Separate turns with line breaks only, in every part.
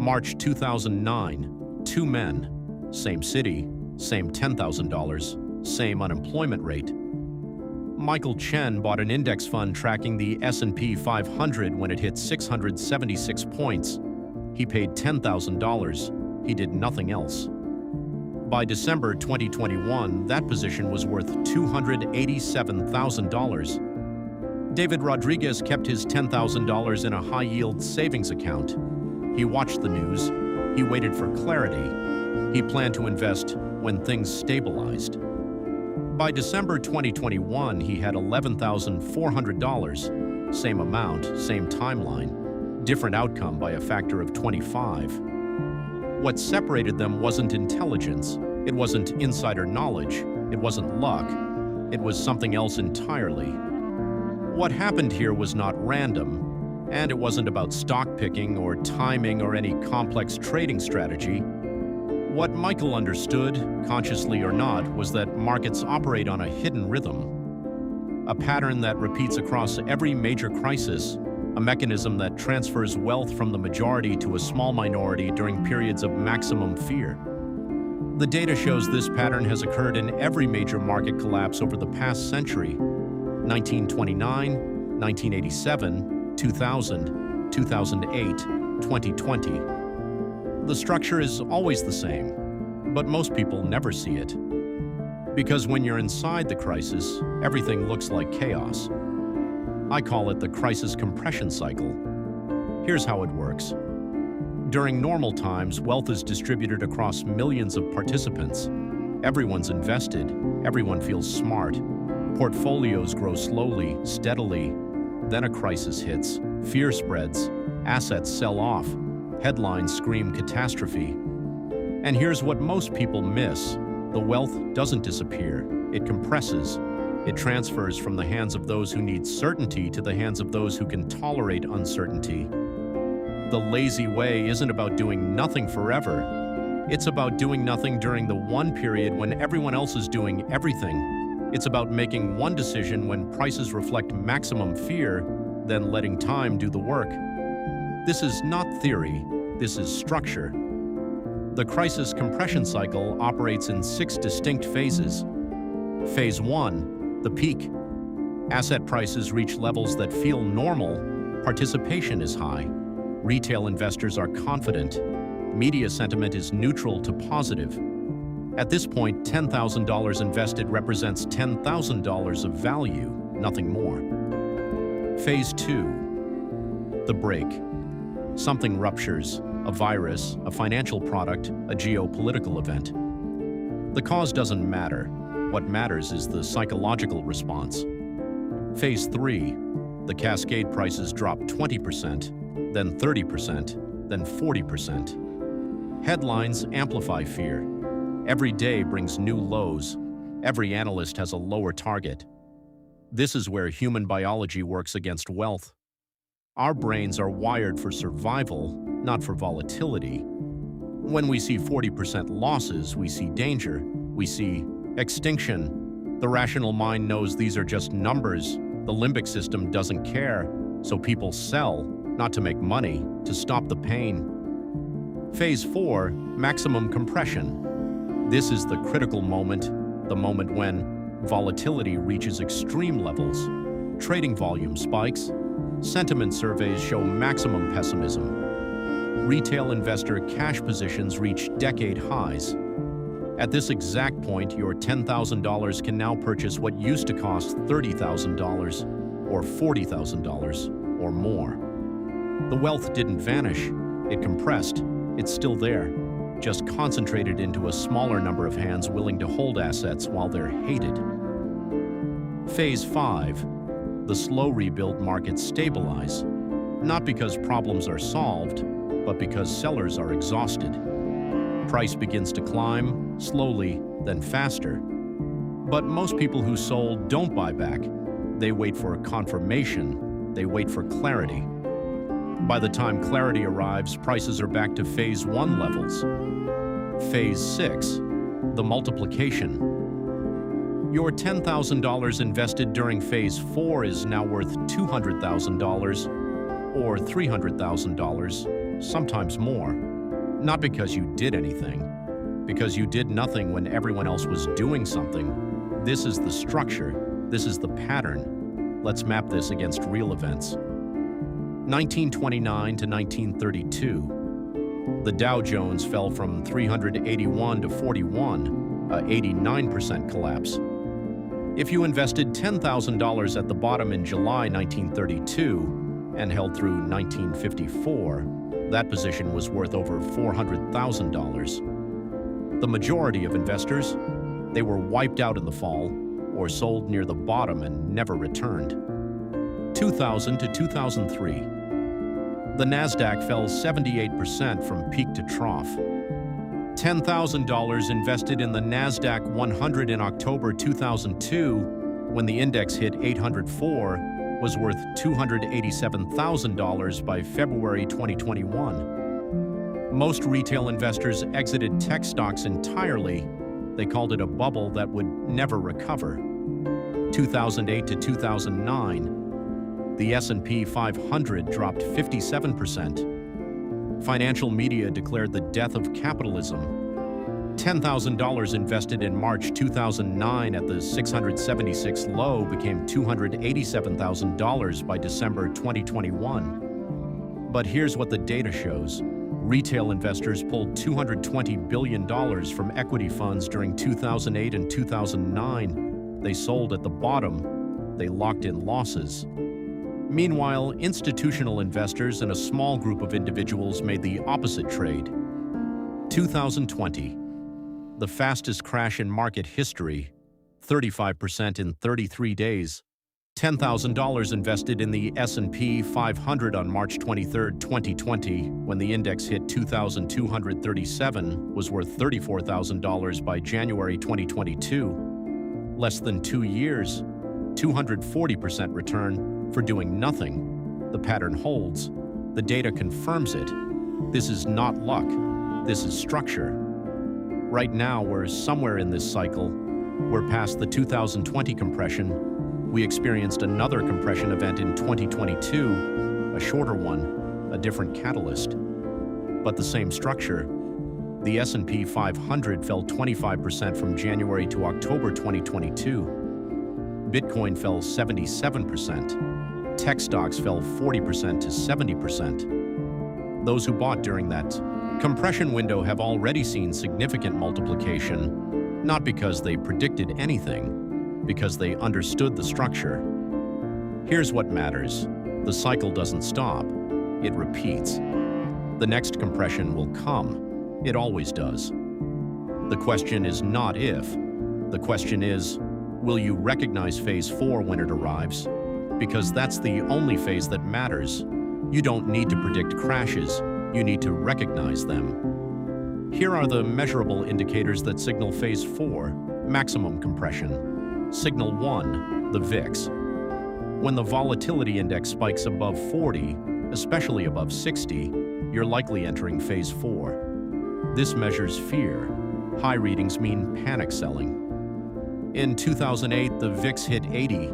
March 2009, two men, same city, same $10,000, same unemployment rate. Michael Chen bought an index fund tracking the S&P 500 when it hit 676 points. He paid $10,000. He did nothing else. By December 2021, that position was worth $287,000. David Rodriguez kept his $10,000 in a high-yield savings account. He watched the news. He waited for clarity. He planned to invest when things stabilized. By December 2021, he had $11,400. Same amount, same timeline, different outcome by a factor of 25. What separated them wasn't intelligence. It wasn't insider knowledge. It wasn't luck. It was something else entirely. What happened here was not random, and it wasn't about stock picking or timing or any complex trading strategy. What Michael understood, consciously or not, was that markets operate on a hidden rhythm, a pattern that repeats across every major crisis, a mechanism that transfers wealth from the majority to a small minority during periods of maximum fear. The data shows this pattern has occurred in every major market collapse over the past century: 1929, 1987, 2000, 2008, 2020. The structure is always the same, but most people never see it. Because when you're inside the crisis, everything looks like chaos. I call it the crisis compression cycle. Here's how it works. During normal times, wealth is distributed across millions of participants. Everyone's invested. Everyone feels smart. Portfolios grow slowly, steadily. Then a crisis hits. Fear spreads. Assets sell off. Headlines scream catastrophe. And here's what most people miss. The wealth doesn't disappear. It compresses. It transfers from the hands of those who need certainty to the hands of those who can tolerate uncertainty. The lazy way isn't about doing nothing forever. It's about doing nothing during the one period when everyone else is doing everything. It's about making one decision when prices reflect maximum fear, then letting time do the work. This is not theory. This is structure. The crisis compression cycle operates in 6 distinct phases. Phase 1, the peak. Asset prices reach levels that feel normal. Participation is high. Retail investors are confident. Media sentiment is neutral to positive. At this point, $10,000 invested represents $10,000 of value, nothing more. Phase 2, the break. Something ruptures, a virus, a financial product, a geopolitical event. The cause doesn't matter. What matters is the psychological response. Phase 3, the cascade prices drop 20%, then 30%, then 40%. Headlines amplify fear. Every day brings new lows. Every analyst has a lower target. This is where human biology works against wealth. Our brains are wired for survival, not for volatility. When we see 40% losses, we see danger. We see extinction. The rational mind knows these are just numbers. The limbic system doesn't care, so people sell, not to make money, to stop the pain. Phase 4, maximum compression. This is the critical moment, the moment when volatility reaches extreme levels. Trading volume spikes. Sentiment surveys show maximum pessimism. Retail investor cash positions reach decade highs. At this exact point, your $10,000 can now purchase what used to cost $30,000 or $40,000 or more. The wealth didn't vanish. It compressed. It's still there, just concentrated into a smaller number of hands willing to hold assets while they're hated. Phase 5. The slow rebuild markets stabilize, not because problems are solved, but because sellers are exhausted. Price begins to climb, slowly, then faster. But most people who sold don't buy back. They wait for a confirmation. They wait for clarity. By the time clarity arrives, prices are back to Phase 1 levels. Phase 6, the multiplication. Your $10,000 invested during Phase 4 is now worth $200,000 or $300,000, sometimes more. Not because you did anything, because you did nothing when everyone else was doing something. This is the structure. This is the pattern. Let's map this against real events. 1929 to 1932. The Dow Jones fell from 381 to 41, a 89% collapse. If you invested $10,000 at the bottom in July 1932 and held through 1954, that position was worth over $400,000. The majority of investors, they were wiped out in the fall or sold near the bottom and never returned. 2000 to 2003. The Nasdaq fell 78% from peak to trough. $10,000 invested in the Nasdaq 100 in October 2002, when the index hit 804, was worth $287,000 by February 2021. Most retail investors exited tech stocks entirely. They called it a bubble that would never recover. 2008 to 2009, the S&P 500 dropped 57%. Financial media declared the death of capitalism. $10,000 invested in March 2009 at the 676 low became $287,000 by December 2021. But here's what the data shows. Retail investors pulled $220 billion from equity funds during 2008 and 2009. They sold at the bottom. They locked in losses. Meanwhile, institutional investors and a small group of individuals made the opposite trade. 2020, the fastest crash in market history, 35% in 33 days. $10,000 invested in the S&P 500 on March 23, 2020, when the index hit 2,237, was worth $34,000 by January 2022. Less than 2 years, 240% return for doing nothing. The pattern holds. The data confirms it. This is not luck. This is structure. Right now, we're somewhere in this cycle. We're past the 2020 compression. We experienced another compression event in 2022, a shorter one, a different catalyst. But the same structure. The S&P 500 fell 25% from January to October 2022. Bitcoin fell 77%. Tech stocks fell 40% to 70%. Those who bought during that compression window have already seen significant multiplication, not because they predicted anything, because they understood the structure. Here's what matters. The cycle doesn't stop. It repeats. The next compression will come. It always does. The question is not if. The question is, will you recognize phase 4 when it arrives? Because that's the only phase that matters. You don't need to predict crashes. You need to recognize them. Here are the measurable indicators that signal phase 4, maximum compression. Signal 1, the VIX. When the volatility index spikes above 40, especially above 60, you're likely entering phase 4. This measures fear. High readings mean panic selling. In 2008, the VIX hit 80.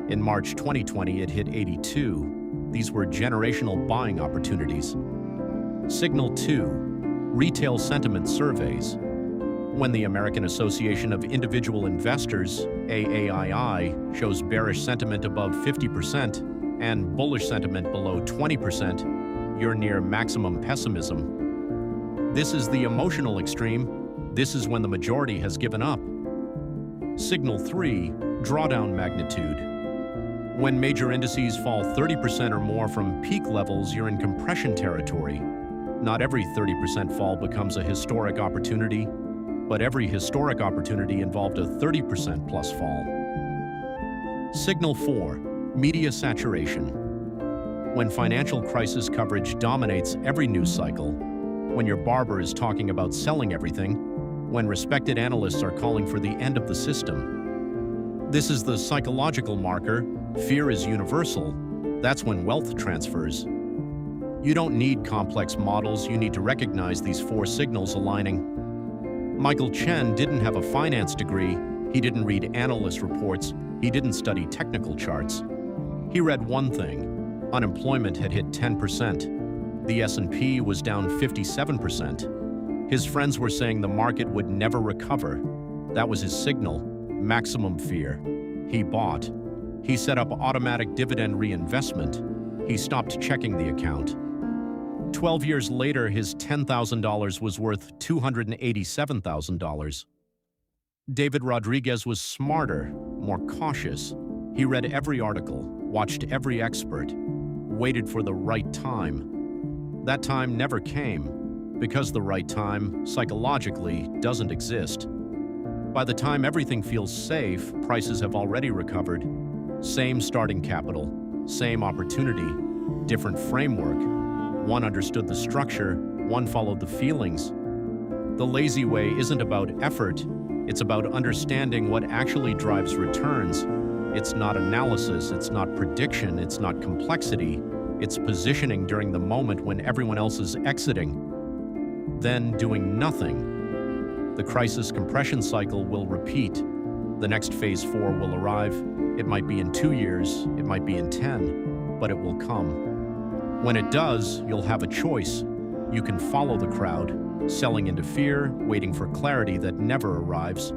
In March 2020, it hit 82. These were generational buying opportunities. Signal 2, retail sentiment surveys. When the American Association of Individual Investors, AAII, shows bearish sentiment above 50% and bullish sentiment below 20%, you're near maximum pessimism. This is the emotional extreme. This is when the majority has given up. Signal 3, drawdown magnitude. When major indices fall 30% or more from peak levels, you're in compression territory. Not every 30% fall becomes a historic opportunity, but every historic opportunity involved a 30% plus fall. Signal 4, media saturation. When financial crisis coverage dominates every news cycle, when your barber is talking about selling everything, when respected analysts are calling for the end of the system. This is the psychological marker. Fear is universal. That's when wealth transfers. You don't need complex models. You need to recognize these 4 signals aligning. Michael Chen didn't have a finance degree. He didn't read analyst reports. He didn't study technical charts. He read one thing. Unemployment had hit 10%. The S&P was down 57%. His friends were saying the market would never recover. That was his signal, maximum fear. He bought. He set up automatic dividend reinvestment. He stopped checking the account. 12 years later, his $10,000 was worth $287,000. David Rodriguez was smarter, more cautious. He read every article, watched every expert, waited for the right time. That time never came, because the right time, psychologically, doesn't exist. By the time everything feels safe, prices have already recovered. Same starting capital, same opportunity, different framework. One understood the structure, one followed the feelings. The lazy way isn't about effort, it's about understanding what actually drives returns. It's not analysis, it's not prediction, it's not complexity. It's positioning during the moment when everyone else is exiting. Then doing nothing. The crisis compression cycle will repeat. The next phase 4 will arrive. It might be in 2 years, it might be in 10, but it will come. When it does, you'll have a choice. You can follow the crowd, selling into fear, waiting for clarity that never arrives.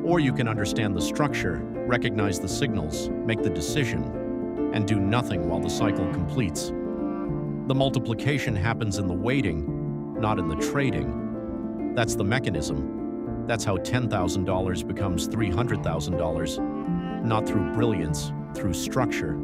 Or you can understand the structure, recognize the signals, make the decision, and do nothing while the cycle completes. The multiplication happens in the waiting, not in the trading. That's the mechanism. That's how $10,000 becomes $300,000, not through brilliance, through structure.